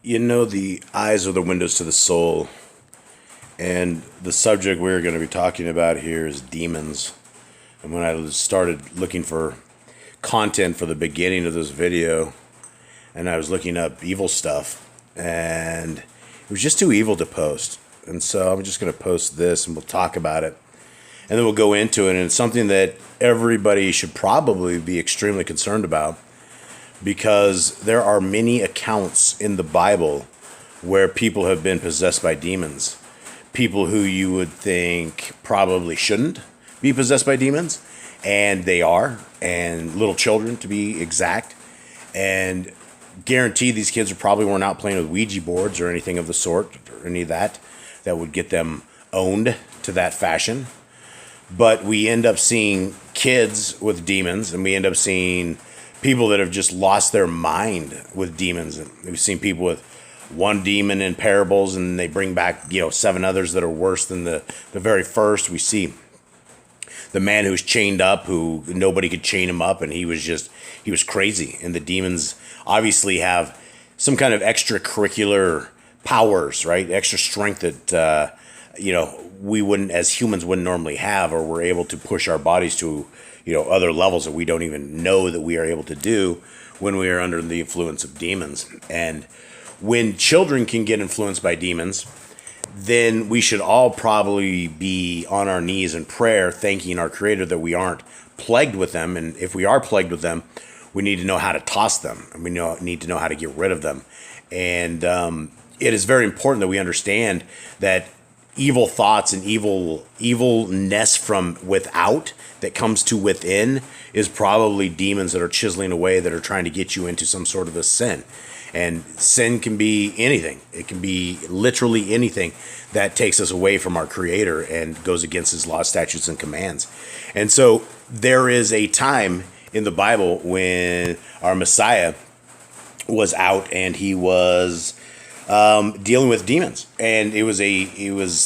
You know, the eyes are the windows to the soul. And the subject we're going to be talking about here is demons. And when I started looking for content for the beginning of this video, and I was looking up evil stuff, and it was just too evil to post. And so I'm just going to post this and we'll talk about it. And then we'll go into it. And it's something that everybody should probably be extremely concerned about, because there are many accounts in the Bible where people have been possessed by demons. People who you would think probably shouldn't be possessed by demons, and they are, and little children to be exact. And guaranteed these kids probably weren't out playing with Ouija boards or anything of the sort, or any of that would get them owned to that fashion. But we end up seeing kids with demons, and we end up seeing people that have just lost their mind with demons. And we've seen people with one demon in parables, and they bring back, 7 others that are worse than the very first. We see the man who's chained up, who nobody could chain him up, and he was crazy. And the demons obviously have some kind of extracurricular powers, right? Extra strength that, we wouldn't, as humans, wouldn't normally have, or we're able to push our bodies to, other levels that we don't even know that we are able to do when we are under the influence of demons. And when children can get influenced by demons, then we should all probably be on our knees in prayer, thanking our Creator that we aren't plagued with them. And if we are plagued with them, we need to know how to toss them, and we need to know how to get rid of them. And it is very important that we understand that evil thoughts and evilness from without that comes to within is probably demons that are chiseling away, that are trying to get you into some sort of a sin. And sin can be anything. It can be literally anything that takes us away from our Creator and goes against His law, statutes, and commands. And so there is a time in the Bible when our Messiah was out, and he was dealing with demons. And it was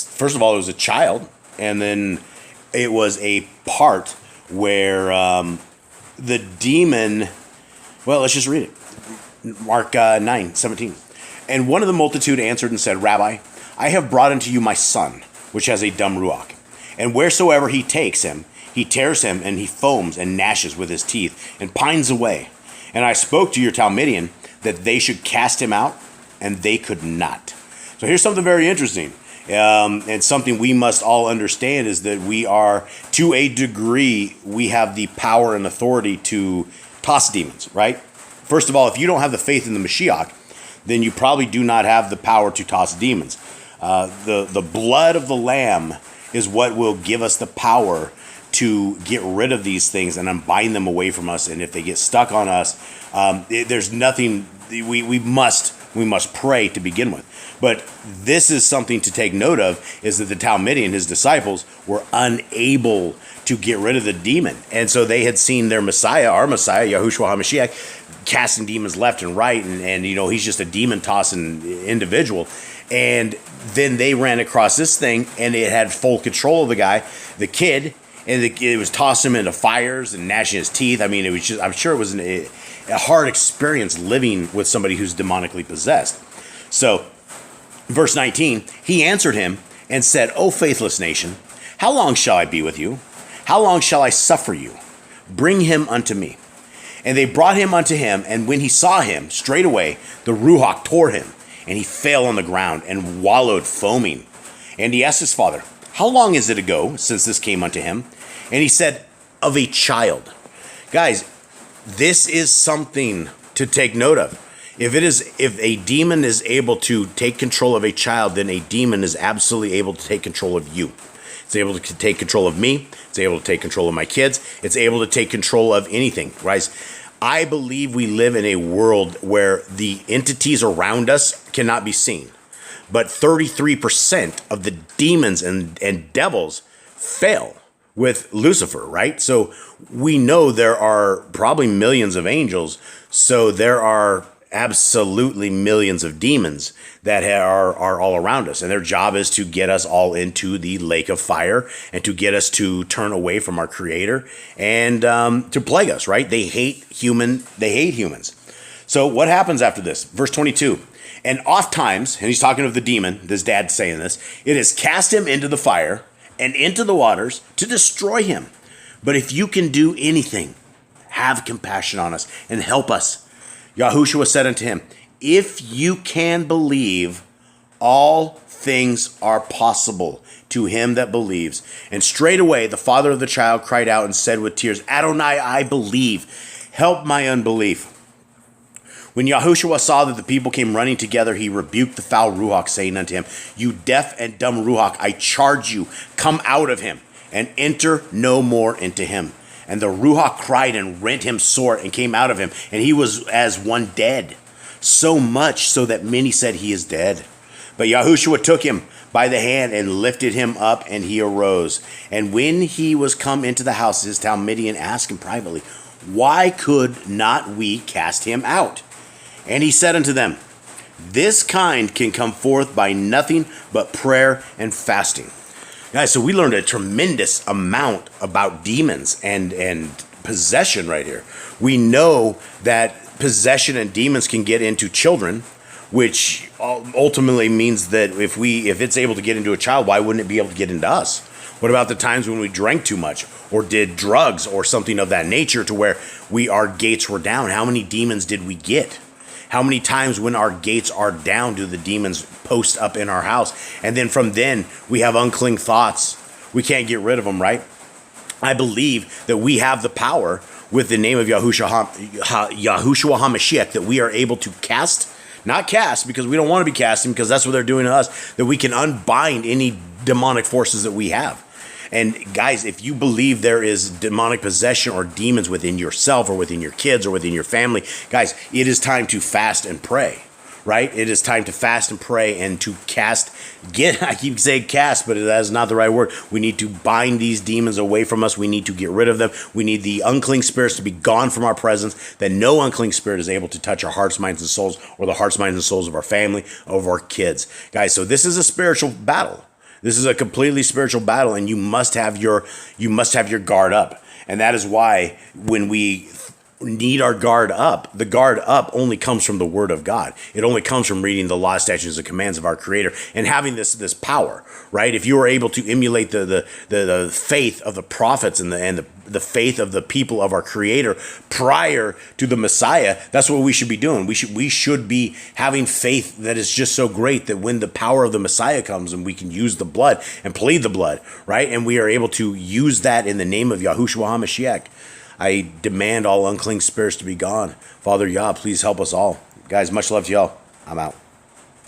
first of all, it was a child, and then it was a part where the demon, well, let's just read it. Mark 9:17. And one of the multitude answered and said, Rabbi, I have brought unto you my son, which has a dumb ruach. And wheresoever he takes him, he tears him, and he foams and gnashes with his teeth, and pines away. And I spoke to your Talmudian that they should cast him out, and they could not. So here's something very interesting. And something we must all understand is that we are, to a degree, we have the power and authority to toss demons, right? First of all, if you don't have the faith in the Mashiach, then you probably do not have the power to toss demons. The blood of the Lamb is what will give us the power to get rid of these things and unbind them away from us. And if they get stuck on us, there's nothing. We must pray to begin with. But this is something to take note of, is that the Talmudian, his disciples, were unable to get rid of the demon. And so they had seen their Messiah, our Messiah, Yahushua HaMashiach, casting demons left and right. And he's just a demon-tossing individual. And then they ran across this thing, and it had full control of the guy, the kid, and it was tossing him into fires and gnashing his teeth. I mean, it was just, I'm sure it was a hard experience living with somebody who's demonically possessed. So, verse 19, he answered him and said, O faithless nation, how long shall I be with you? How long shall I suffer you? Bring him unto me. And they brought him unto him, and when he saw him, straightway the Ruach tore him, and he fell on the ground and wallowed foaming. And he asked his father, how long is it ago since this came unto him? And he said, of a child. Guys, this is something to take note of. If a demon is able to take control of a child, then a demon is absolutely able to take control of you. It's able to take control of me. It's able to take control of my kids. It's able to take control of anything, right? I believe we live in a world where the entities around us cannot be seen. But 33% of the demons and devils fail with Lucifer, right? So we know there are probably millions of angels. So there are absolutely millions of demons that are all around us. And their job is to get us all into the lake of fire and to get us to turn away from our Creator and to plague us, right? They hate humans. So what happens after this? Verse 22. And oft times, and he's talking of the demon, this dad saying this, it is cast him into the fire and into the waters to destroy him. But if you can do anything, have compassion on us and help us. Yahushua said unto him, if you can believe, all things are possible to him that believes. And straightway the father of the child cried out and said with tears, Adonai, I believe. Help my unbelief. When Yahushua saw that the people came running together, he rebuked the foul Ruach, saying unto him, you deaf and dumb Ruach, I charge you, come out of him, and enter no more into him. And the Ruach cried and rent him sore, and came out of him, and he was as one dead, so much so that many said he is dead. But Yahushua took him by the hand and lifted him up, and he arose. And when he was come into the house, his Talmidian asked him privately, why could not we cast him out? And he said unto them, this kind can come forth by nothing but prayer and fasting. Guys, so we learned a tremendous amount about demons and possession right here. We know that possession and demons can get into children, which ultimately means that if it's able to get into a child, why wouldn't it be able to get into us? What about the times when we drank too much or did drugs or something of that nature to where our gates were down? How many demons did we get? How many times when our gates are down do the demons post up in our house? And then from then, we have unclean thoughts. We can't get rid of them, right? I believe that we have the power with the name of Yahushua HaMashiach that we are able to not cast because we don't want to be casting because that's what they're doing to us, that we can unbind any demonic forces that we have. And guys, if you believe there is demonic possession or demons within yourself or within your kids or within your family, guys, it is time to fast and pray, right? It is time to fast and pray and to cast. I keep saying cast, but that is not the right word. We need to bind these demons away from us. We need to get rid of them. We need the unclean spirits to be gone from our presence, that no unclean spirit is able to touch our hearts, minds, and souls, or the hearts, minds, and souls of our family, of our kids. Guys, so this is a spiritual battle. This is a completely spiritual battle, and you must have your guard up. And that is why when we need our guard up, the guard up only comes from the Word of God. It only comes from reading the law, statutes, and commands of our Creator and having this power, right? If you are able to emulate the faith of the prophets and the faith of the people of our Creator prior to the Messiah, that's what we should be doing. We should be having faith that is just so great that when the power of the Messiah comes and we can use the blood and plead the blood, right? And we are able to use that in the name of Yahushua HaMashiach. I demand all unclean spirits to be gone. Father Yah, please help us all. Guys, much love to y'all. I'm out.